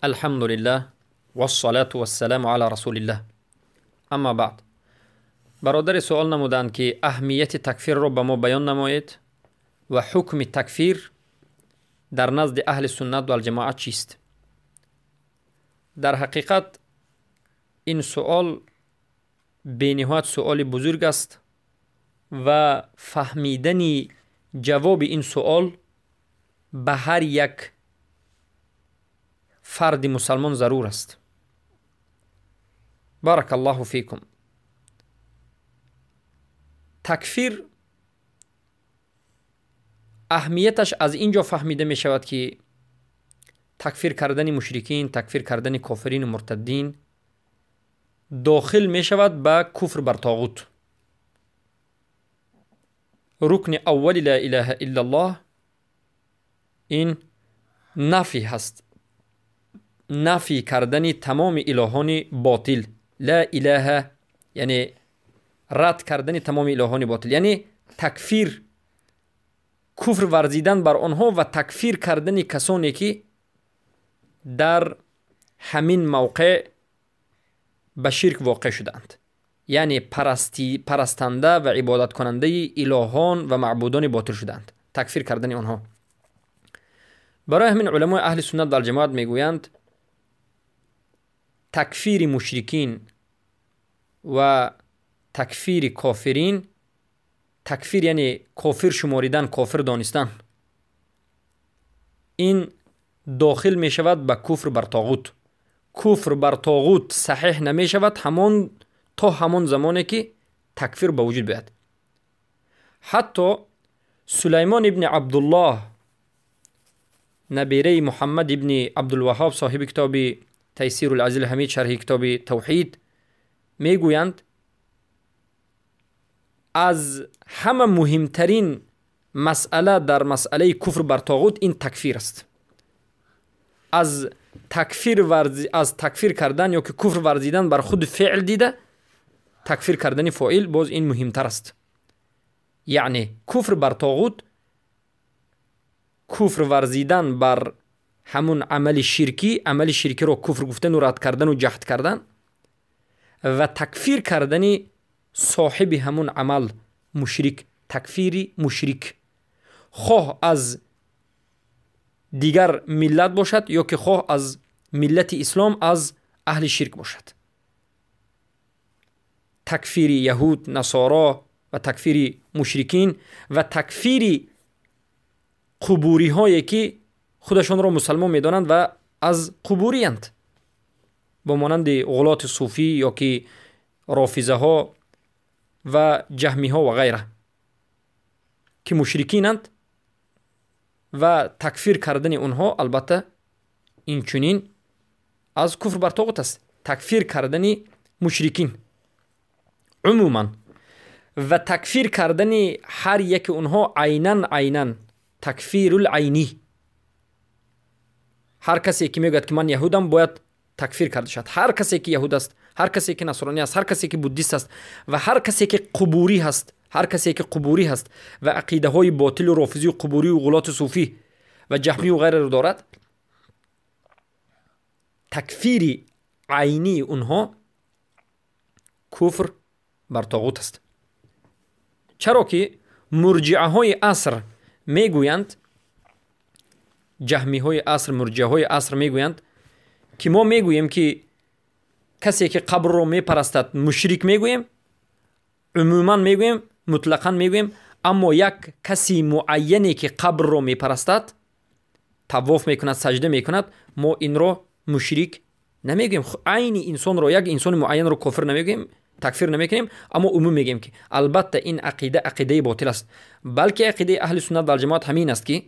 الحمد لله والصلاة والسلام على رسول الله. اما بعد، برادر سوال نمودند که اهمیت تکفیر را به ما بیان نمایید و حکم تکفیر در نزد اهل سنت و الجماعت چیست؟ در حقیقت این سوال بینهایت سوال بزرگ است و فهمیدن جواب این سوال به هر یک فرد مسلمان ضرور است. بارک الله فیکم. تکفیر اهمیتش از اینجا فهمیده می شود که تکفیر کردن مشرکین، تکفیر کردن کافرین و مرتدین داخل می شود به کفر بر طاغوت. رکن اول لا اله الا الله این نفی هست، نفی کردن تمام الهان باطل. لا اله یعنی رد کردن تمام الهان باطل، یعنی تکفیر، کفر ورزیدن بر آنها و تکفیر کردن کسانی که در همین موقع به شرک واقع شدند، یعنی پرستنده و عبادت کننده الهان و معبودان باطل شدند، تکفیر کردن آنها. برای همین علمای اهل سنت در جماعت میگویند تکفیر مشرکین و تکفیر کافرین، تکفیر یعنی کافر شماریدن، کافر دانستن، این داخل می شود به کفر بر طاغوت. کفر بر طاغوت صحیح نمی شود تا همان زمانی که تکفیر به وجود بیاد. حتی سلیمان ابن عبدالله نبیره محمد ابن عبدالوهاب صاحب کتاب تیسیر العزیز الحمید شرح کتاب توحید میگویند از همه مهمترین مسئله در مسئله کفر بر طاغوت این تکفیر است. از تکفیر کردن یا که کفر ورزیدن بر خود فعل دیده، تکفیر کردن فاعل باز این مهمتر است. یعنی کفر بر طاغوت، کفر ورزیدن بر همون عمل شرکی رو کفر گفتن و رد کردن و جحد کردن، و تکفیر کردن صاحب همون عمل مشرک، تکفیری مشرک، خواه از دیگر ملت باشد یا که خواه از ملت اسلام از اهل شرک باشد. تکفیر یهود، نصارا و تکفیر مشرکین و تکفیر قبوری هایی که خودشان را مسلمان می دانند و از قبوری اند، با مانند غلات صوفی یا که رافضه ها و جهمی ها و غیره که مشرکین اند، و تکفیر کردن اونها البته این چنین از کفر بر طاغوت است. تکفیر کردن مشرکین عموما و تکفیر کردن هر یک اونها عیناً تکفیر العینی. هر کسی که میگوید که من یهودم باید تکفیر کرده شد. هر کسی که یهود است، هر کسی که نصرانی است، هر کسی که بودیست است و هر کسی که قبوری هست، و عقیده های باطل و رافضی و قبوری و غلات صوفی و جهمی و غیره رو دارد، تکفیر عینی اونها کفر بر طاغوت است. چرا که مرجعه های عصر میگویند، جهمی های عصر، مرجعه های عصر میگویند که ما میگوییم که کسی که قبر رو میپرستد مشرک میگوییم، عموما میگوییم، مطلقا میگوییم، اما یک کسی معینی که قبر رو میپرستد، طواف میکند، سجده میکند، ما این رو مشرک نمیگیم. عین انسان رو، یک انسان معین رو کافر نمیگیم، تکفیر نمیکنیم، اما عموم میگیم که البته این عقیده باطل است. بلکه عقیده اهل سنت و الجماعت همین است که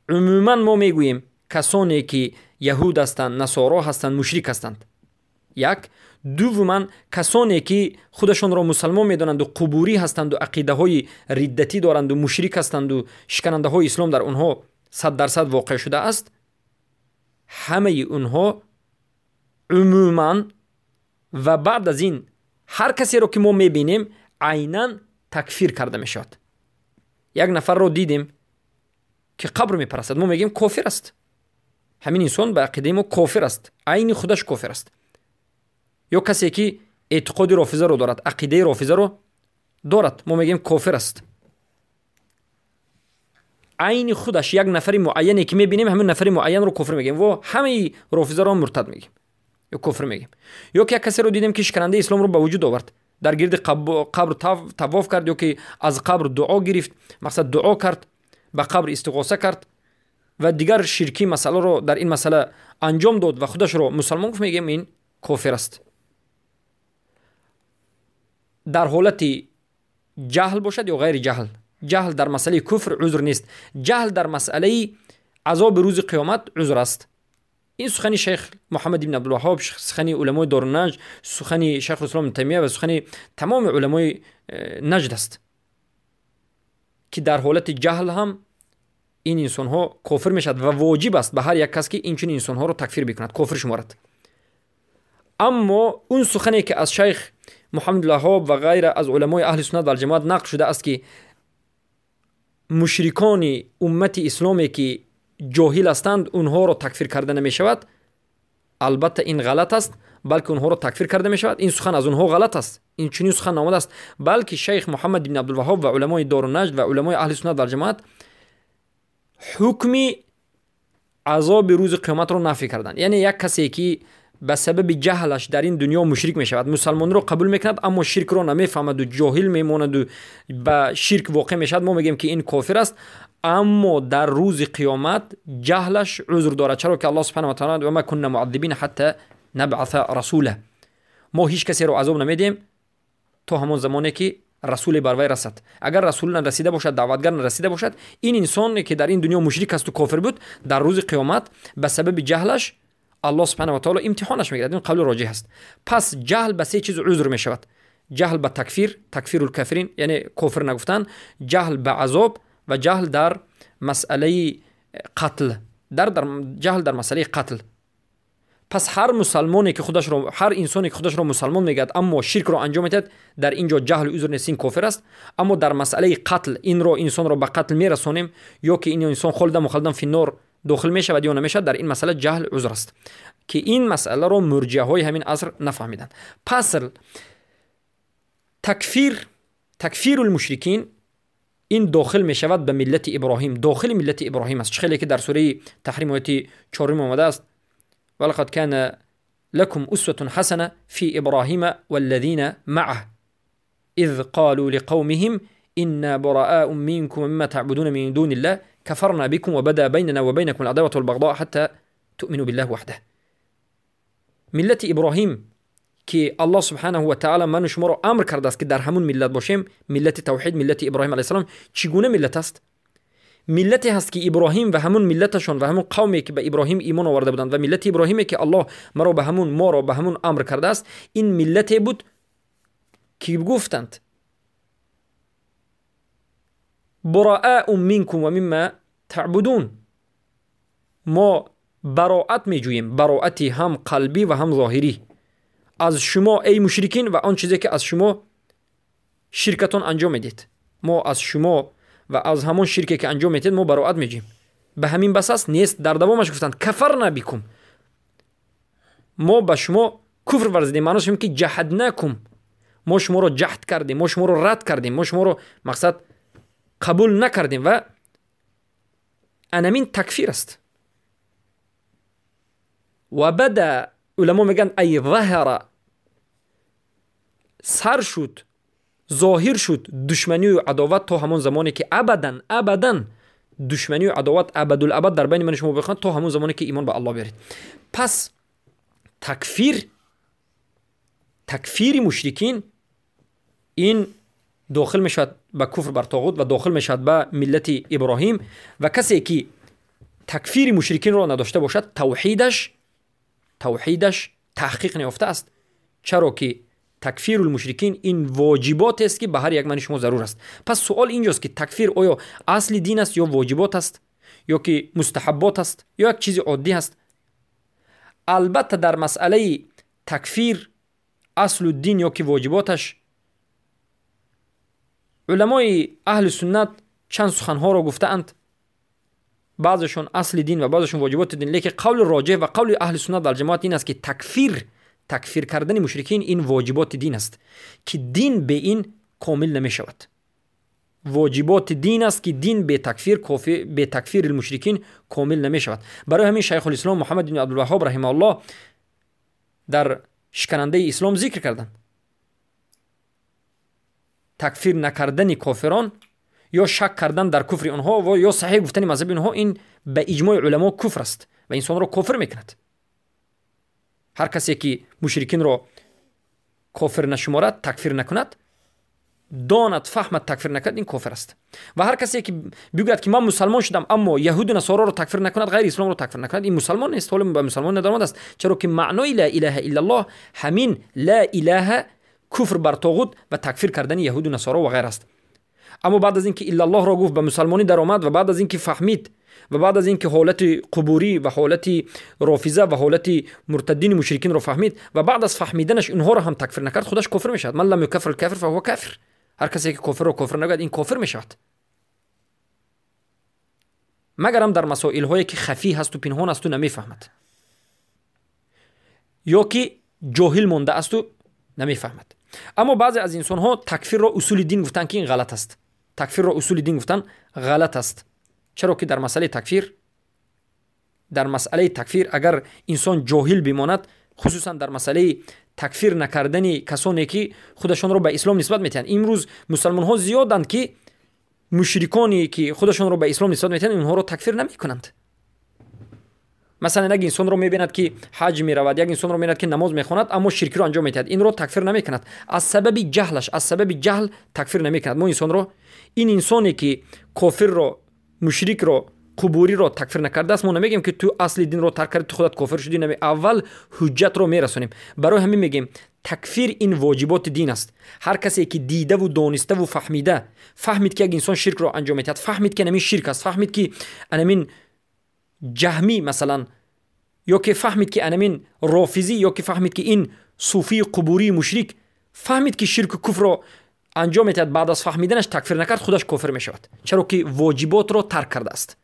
عموما ما میگوییم کسانی که یهود هستند، نصارا هستند، مشرک هستند. یک. دوما کسانی که خودشان را مسلمان میدانند و قبوری هستند و عقیده های ردتی دارند و مشرک هستند و شکننده های اسلام در اونها 100% واقع شده است، همه اونها عموما و بعد از این هر کسی رو که ما میبینیم عیناً تکفیر کرده میشد. یک نفر رو دیدیم که قبر میپرستد، ما میگیم کافر است. همین انسان به عقیده ما کافر است، عین خودش کافر است. یا کسی که اعتقاد رافضه رو دارد، عقیده رافضه رو دارد، ما میگیم کافر است. عین خودش یک نفر معینی که میبینیم همین نفر معین رو کافر میگیم و همه رافضه رو مرتد میگیم یا کفر میگیم. یا که کسی رو دیدیم که شکننده اسلام رو به وجود آورد، در گرد قبر طواف کرد یا که از قبر دعا گرفت، مقصد دعا کرد، به قبر استغاثه کرد و دیگر شرکی مسئله رو در این مسئله انجام داد و خودش رو مسلمان گفت، میگیم این کافر است. در حالت جهل باشد یا غیر جهل، جهل در مسئله کفر عذر نیست، جهل در مسئله عذاب روز قیامت عذر است. این سخن شیخ محمد بن عبدالوهاب، سخن علمای دارالنجد، سخن شیخ الاسلام ابن تیمیه و سخن تمام علمای نجد است که در حالت جهل هم این انسان ها کافر میشد و واجب است به هر یک کس که این چنین انسان ها رو تکفیر بکند، کافر شمارد. اما اون سخنی که از شیخ محمد الوهاب و غیر از علمای اهل سنت و الجماعت نقل شده است که مشرکان امت اسلامی که جاهل هستند اونها رو تکفیر کرده نمی شود، البته این غلط است، بلکه اونها رو تکفیر کرده می شود. این سخن از اونها غلط است، این چنین سخن آمده است. بلکه شیخ محمد بن عبدالوهاب و علمای دارالنجد و علمای اهل سنت و الجماعت حکم عذاب روز قیامت رو نفی کردند. یعنی یک کسی که به سبب جهلش در این دنیا مشرک می شود، مسلمان رو قبول میکند اما شرک رو نمیفهمد و جاهل میماند و به شرک واقع میشد، ما میگیم که این کافر است. اما در روز قیامت جهلش عذر دارد، چرا که الله سبحانه و تعالی و ما كنا معذبین حتی نبعث رسوله، ما هیچ کسی رو عذاب نمیدیم تا همون زمانی که رسول بر وی رسد. اگر رسول نرسیده باشد، دعوتگر نرسیده باشد، این انسان که در این دنیا مشرک است و کافر بود، در روز قیامت به سبب جهلش الله سبحانه و تعالی امتحانش میگیرد. این قول راجح است. پس جهل به سه چیز عذر می شود: جهل به تکفیر، تکفیر الکافرین یعنی کفر نگفتن، جهل به عذاب و جهل در مسئله قتل، جهل در مسئله قتل. پس هر مسلمانی که خودش رو، هر انسانی که خودش رو مسلمان میگه اما شرک رو انجام میدهد، در اینجا جهل عذر نیست، این کافر است. اما در مسئله قتل این رو انسان رو به قتل میرسونیم یا که این انسان خلد مخلدن فی النار داخل میشه و یا نمیشه، در این مسئله جهل عذر است که این مسئله رو مرجئه های همین عصر نفهمیدن. پس تکفیر المشرکین این داخل می شود به ملت ابراهیم، داخل ملت ابراهیم است. خیلی که در سوره تحریم آیه 4 آمده است: ولقد كان لكم أسوة حسنة في إبراهيم والذين معه إذ قالوا لقومهم إنا براء منكم مما تعبدون من دون الله كفرنا بكم وبدا بيننا وبينكم العداوة والبغضاء حتى تؤمنوا بالله وحده. ملت ابراهیم که الله سبحانه و تعالی من شما رو امر کرده است که در همون ملت باشیم، ملت توحید، ملت ابراهیم علیه السلام. چگونه ملت است؟ ملتی هست که ابراهیم و همون ملتشون و همون قومی که به ابراهیم ایمان آورده بودند و ملت ابراهیمی که الله ما رو به همون امر کرده است، این ملتی بود که گفتند براء منکم و مما تعبدون، ما براءت میجوییم، براءتی هم قلبی و هم ظاهری، از شما ای مشرکین و آن چیزی که از شما شرکتون انجام میدید. ما از شما و از همون شرکی که انجام میدید ما براءت میجیم. به همین بساس نیست، در دوامش گفتند کفرنا بکم، ما به شما کفر ورزیدیم، معنیش اینه که جحدناکم، ما شما رو جحد کردیم، ما شما رو رد کردیم، ما شما رو مقصد قبول نکردیم و انمین تکفیر است. و بدا علما میگن ای ظهر، سر شد، ظاهر شد دشمنی و عداوت تا همون زمانی که ابدا دشمنی و عداوت ابدالابد در بین من شما بخواد تا همون زمانی که ایمان به الله بیارید. پس تکفیر مشرکین این داخل میشد به کفر بر طاغوت و داخل میشد به ملت ابراهیم. و کسی که تکفیر مشرکین را نداشته باشد توحیدش تحقیق نیافته است، چرا که تکفیر المشرکین این واجبات است که به هر یک من شما ضرور است. پس سوال اینجاست که تکفیر آیا اصل دین است یا واجبات است یا که مستحبات است یا یک چیز عادی است؟ البته در مسئله تکفیر اصل دین یا که واجباتش علمای اهل سنت چند سخنها را گفتند. بعضشون اصل دین و بعضشون واجبات دین، لیکن قول راجح و قول اهل سنت و الجماعت این است که تکفیر کردن مشرکین این واجبات دین است که دین به این کامل نمی شود. واجبات دین است که دین به تکفیر المشرکین کامل نمی شود. برای همین شیخ الاسلام محمد بن عبدالوهاب رحمه الله در شکننده اسلام ذکر کردند تکفیر نکردن کافران یا شک کردن در کفر آنها و یا صحیح گفتن مذهب آنها این به اجماع علما کفر است و انسان را کافر میکند. هر کسی که مشرکین را کافر نشمارد، تکفیر نکند، داند فهمد تکفیر نکند، این کافر است. و هر کسی که بگوید که من مسلمان شدم اما یهود و نصارا را تکفیر نکند، غیر اسلام را تکفیر نکند، این مسلمان نیست، حالا به مسلمان ندارد است. چرا که معنای لا اله الا الله همین لا اله کفر بر طاغوت و تکفیر کردن یهود و نصارا و غیر است. اما بعد از اینکه الا الله را گفت به مسلمانی در آمد و بعد از اینکه فهمید و بعد از اینکه حالت قبوری و حالت رافضه و حالت مرتدین مشرکین را فهمید و بعد از فهمیدنش اونها را هم تکفیر نکرد، خودش کافر میشد. من لم یکفر الکافر فهو کافر. هر کسی که کافر را کافر نگوید این کافر میشود، مگر هم در مسائل هایی که خفی هست و پنهان است و نمیفهمد یا که جاهل مانده است و نمیفهمد. اما بعضی از انسان ها تکفیر را اصول دین گفتن که این غلط است. تکفیر را اصول دین گفتن غلط است. چرا که در مسئله تکفیر اگر انسان جاهل بماند، خصوصا در مسئله تکفیر نکردن کسانی که خودشان را به اسلام نسبت میدهند، امروز مسلمان ها زیادند که مشرکانی که خودشان را به اسلام نسبت میدهند اونها را تکفیر نمیکنند. مثلا یک انسان رو میبیند که حج میرود، یک انسان رو میبیند که نماز میخواند اما شرک رو انجام میدهد، این رو تکفیر نمیکند. از سبب جهل تکفیر نمیکند. ما انسان رو، این انسانی که کافر رو، مشرک رو، قبوری رو تکفیر نکرده است، ما نمیگیم که تو اصل دین رو ترک کردی تو خودت کافر شدی، اول حجت رو میرسونیم. برای همین میگیم تکفیر این واجبات دین است. هر کسی که دیده و دانسته و فهمید که یک انسان شرک رو انجام میدهد، فهمید که نمی شرک است، فهمید که انمین جهمی مثلا، یا که فهمید که انمین رافضی، یا که فهمید که این صوفی قبوری مشرک فهمید که شرک و کفر رو انجام میدهد، بعد از فهمیدنش تکفیر نکرد، خودش کافر میشود، چرا که واجبات رو ترک کرده است.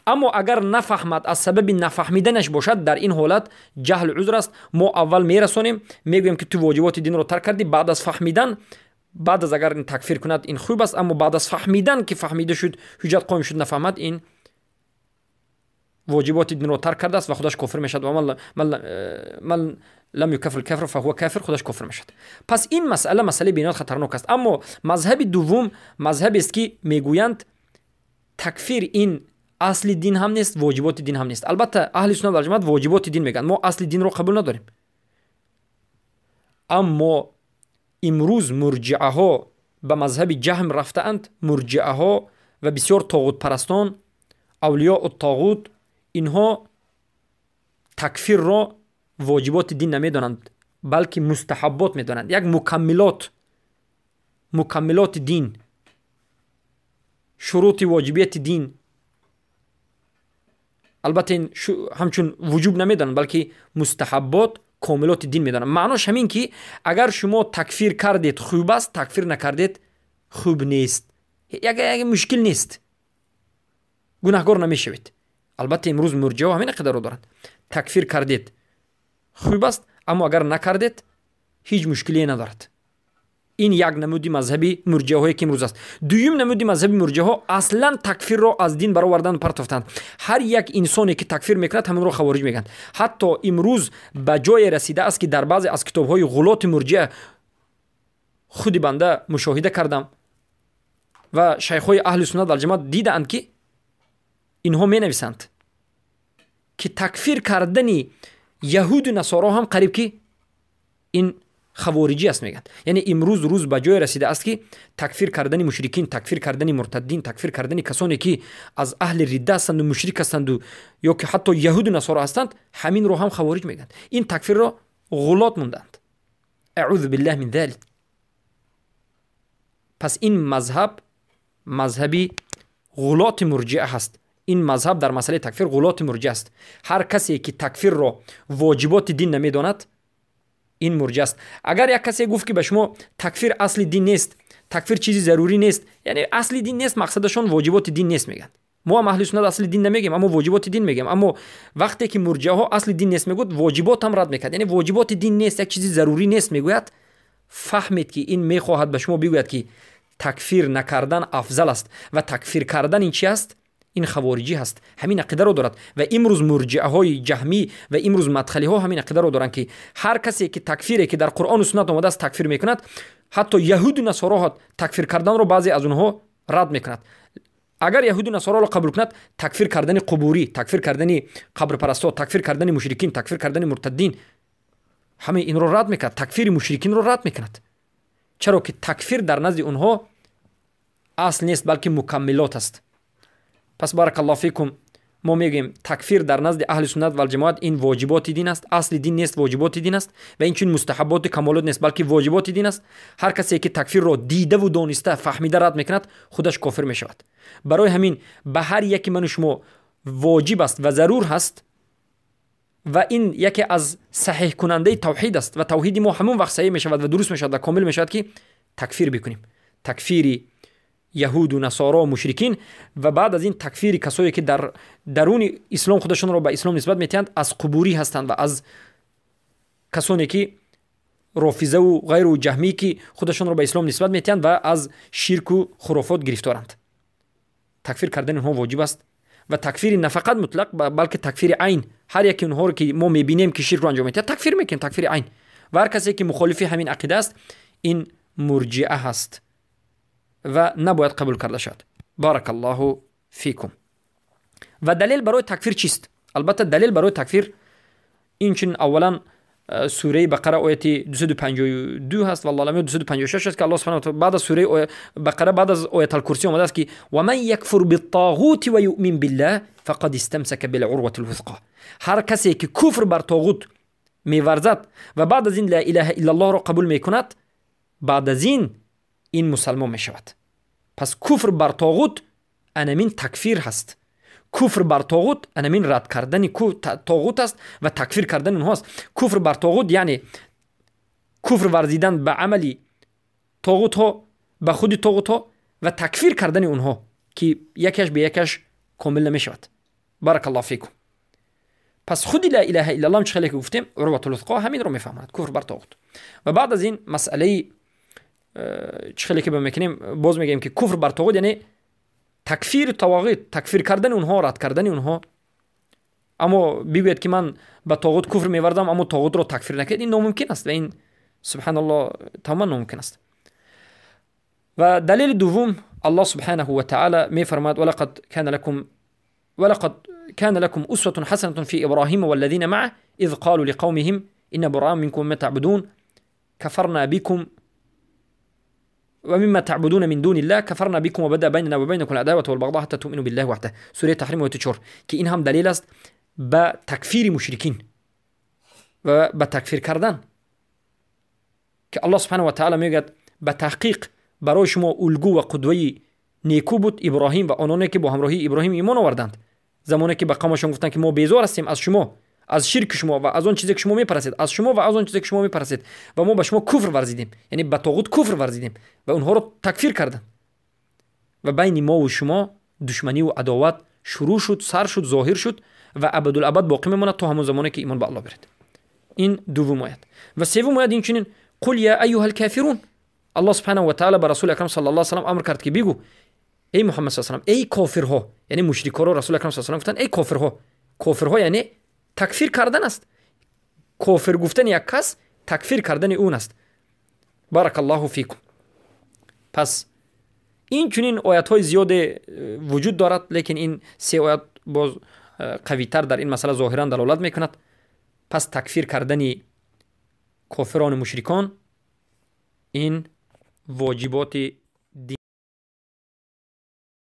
اما اگر نفهمد، از سبب نفهمیدنش باشد، در این حالت جهل عذر است. ما اول میرسونیم، میگویم که تو واجبات دین رو ترک کردی، بعد از فهمیدن، بعد از اگر این تکفیر کند این خوب است، اما بعد از فهمیدن که فهمیده شد، حجت قائم شد، نفهمد، این واجبات دین رو ترک کرده است و خودش کافر میشد. و من لم یکفر الکافر فهو کافر، خودش کافر میشد. پس این مسئله بینات خطرناک است. اما مذهب دوم مذهبی است که میگویند تکفیر این اصل دین هم نیست، واجبات دین هم نیست. البته اهل سنت و جماعت واجبات دین میگن، ما اصل دین رو قبول نداریم. اما امروز مرجعه ها به مذهب جهم رفتند، مرجعه ها و بسیار طاغوت پرستان، اولیاء الطاغوت، اینها تکفیر را واجبات دین نمیدانند، بلکه مستحبات میدانند، یک مکملات دین، شروط واجبیت دین. البته این همچون وجوب نمیدانند، بلکه مستحبات، کاملات دین میدانند. معناش همین که اگر شما تکفیر کردید خوب است، تکفیر نکردید خوب نیست، یک مشکل نیست، گناهگار نمیشوید. البته امروز مرجعه همین قدر رو دارند، تکفیر کردید خوب است، اما اگر نکردید هیچ مشکلی ندارد. این یک نمودی مذهبی مرجعه هایی که امروز است. دویم نمودی مذهبی مرجعه ها اصلا تکفیر را از دین برآوردن و پرتافتند. هر یک انسانی که تکفیر میکند همون رو خوارج میگن. حتی امروز به جای رسیده است که در بعضی از کتاب های غلات مرجعه خودی بنده مشاهده کردم و شیخ های اهل سنت و الجماعت دیدند که اینها می نویسند که تکفیر کردن یهود و نصارا هم قریب که این خوارجی است میگن. یعنی امروز روز به جای رسیده است که تکفیر کردن مشرکین، تکفیر کردن مرتدین، تکفیر کردن کسانی که از اهل ردت هستند و مشرک هستند و یا که حتی یهود و نصارا هستند، همین رو هم خوارج میگن. این تکفیر را غلات موندند. اعوذ بالله من ذلک. پس این مذهبی غلات مرجعه هست. این مذهب در مسئله تکفیر غلات مرجعه است. هر کسی که تکفیر را واجبات دین نمیداند این مرجع است. اگر یک کسی گفت که به شما تکفیر اصل دین نیست، تکفیر چیزی ضروری نیست، یعنی اصل دین نیست، مقصدشون واجبات دین نیست میگن. ما هم اهل سنت اصل دین نمیگیم اما واجبات دین میگیم. اما وقتی که مرجئه ها اصل دین نیست میگوید واجبات هم رد میکرد، یعنی واجبات دین نیست، یک چیزی ضروری نیست میگوید، فهمید که این میخواهد به شما بگوید که تکفیر نکردن افضل است و تکفیر کردن این چی است؟ این خوارجی هست. همین عقیده رو دارد و امروز مرجئه های جهمی و امروز مدخلی ها همین عقیده رو دارن که هر کسی که تکفیری که در قرآن و سنت آمده است تکفیر میکند. حتی یهود و نصارا ها تکفیر کردن رو بعضی از اونها رد میکند. اگر یهود و نصارا رو قبول کند، تکفیر کردن قبوری، تکفیر کردن قبر پرستا، تکفیر کردن مشرکین، تکفیر کردن مرتدین، همه این رو رد میکند. تکفیر مشرکین رو رد میکند. چرا که تکفیر در نزد اونها اصل نیست بلکه مکملات است. پس بارک الله فیکم، ما میگیم تکفیر در نزد اهل سنت و الجماعت این واجبات دین است، اصل دین نیست، واجبات دین است و این چون مستحبات کمالات نیست بلکه واجبات دین است. هر کسی که تکفیر را دیده و دانسته فهمیده رد میکند خودش کافر میشود. برای همین به هر یکی من و شما واجب است و ضرور هست و این یکی از صحیح کننده توحید است و توحید ما همون وقت صحیح میشود و درست میشود و کامل میشود که تکفیر بکنیم. تکفیری یهود و نصارا و مشرکین و بعد از این تکفیر کسایی که در درون اسلام خودشون را به اسلام نسبت میتیند از قبوری هستند و از کسانی که رافضه و غیر و جهمی که خودشون را به اسلام نسبت میتیند و از شرک و خرافات گرفتارند. تکفیر کردن اونها واجب است و تکفیر نه فقط مطلق بلکه تکفیر عین. هر یکی اونها رو که ما میبینیم که شرک رو انجام میده تکفیر میکنیم، تکفیر عین. و هر کسی که مخالف همین عقیده است این مرجئه هست و نباید قبول کرده شد. بارک الله فیکم. و دلیل برای تکفیر چیست؟ البته دلیل برای تکفیر این چون اولا سوره بقره آیت 252 هست و الله اعلم 256 است که الله سبحانه و تعالی بعد از سوره بقره بعد از آیت الکرسی اومده است که و من یکفر بالطاغوت و یؤمن بالله فقد استمسک بالعروة الوثقى. هر کسی که کفر بر طاغوت می‌ورزد و بعد از این لا اله الا الله را قبول میکند، بعد از این مسلمان میشود. پس کفر بر طاغوت انمین تکفیر هست. کفر بر طاغوت انمین رد کردن طاغوت است و تکفیر کردن اونهاست. کفر بر طاغوت یعنی کفر ورزیدن به عملی طاغوت ها، به خود طاغوت ها و تکفیر کردن اونها که یکش به یکش کامل نمیشود. بارک الله فیکم. پس خود لا اله الا الله چه خیلی که گفتیم عروة الوثقی همین رو میفهمند، کفر بر طاغوت. و بعد از این مسئله چه خیلی که بمیکنیم باز میگیم که کفر بر طاغوت یعنی تکفیر طواغیت، تکفیر کردن اونها، رد کردن اونها. اما بگوید که من به طاغوت کفر می‌ورزم اما طاغوت رو تکفیر نکرد، این ناممکن است و این سبحان الله تمام ناممکن است. و دلیل دوم الله سبحانه و تعالی می‌فرماید ولقد كان لكم أسوة حسنة في إبراهيم والذين معه إذ قالوا لقومهم إن براء منكم مما تعبدون كفرنا بكم ومما تعبدون من دون الله كفرنا بكم وبدا بيننا وبينكم العداوة والبغضاء حتى تؤمنوا بالله وحده. سوره تحریم آیه 4 که این هم دلیل است به تکفیر مشرکین و به تکفیر کردن که الله سبحانه و تعالی میگه به تحقیق برای شما الگو و قدوه نیکو بود ابراهیم و آنانی که با همراهی ابراهیم ایمان آوردند، زمانی که به قومشون گفتند که ما بیزار هستیم از شما، از شرک شما و از آن چیزی که شما میپرستید، از شما و از آن چیزی که شما میپرستید و ما به شما کفر ورزیدیم، یعنی به طاغوت کفر ورزیدیم و اونها رو تکفیر کردن و بین ما و شما دشمنی و عداوت شروع شد، سر شد، ظاهر شد و ابدالابد باقی میماند تا همون زمانی که ایمان به الله بیارید. این دوم آیت. و سوم آیت این چنین قل یا ایها الکافرون. الله سبحانه و تعالی به رسول اکرم صلی الله علیه و سلم امر کرد که بگو ای محمد صلی الله علیه و سلم ای کافرها، یعنی مشرکان رو رسول اکرم صلی الله علیه و سلم گفتن ای کافرها. کافرها یعنی تکفیر کردن است. کافر گفتن یک کس تکفیر کردن اون است. بارک الله فیکم. پس این چنین آیات های زیاد وجود دارد، لیکن این سه آیات باز قوی تر در این مسئله ظاهرا دلالت میکند. پس تکفیر کردن کافران مشرکان این واجبات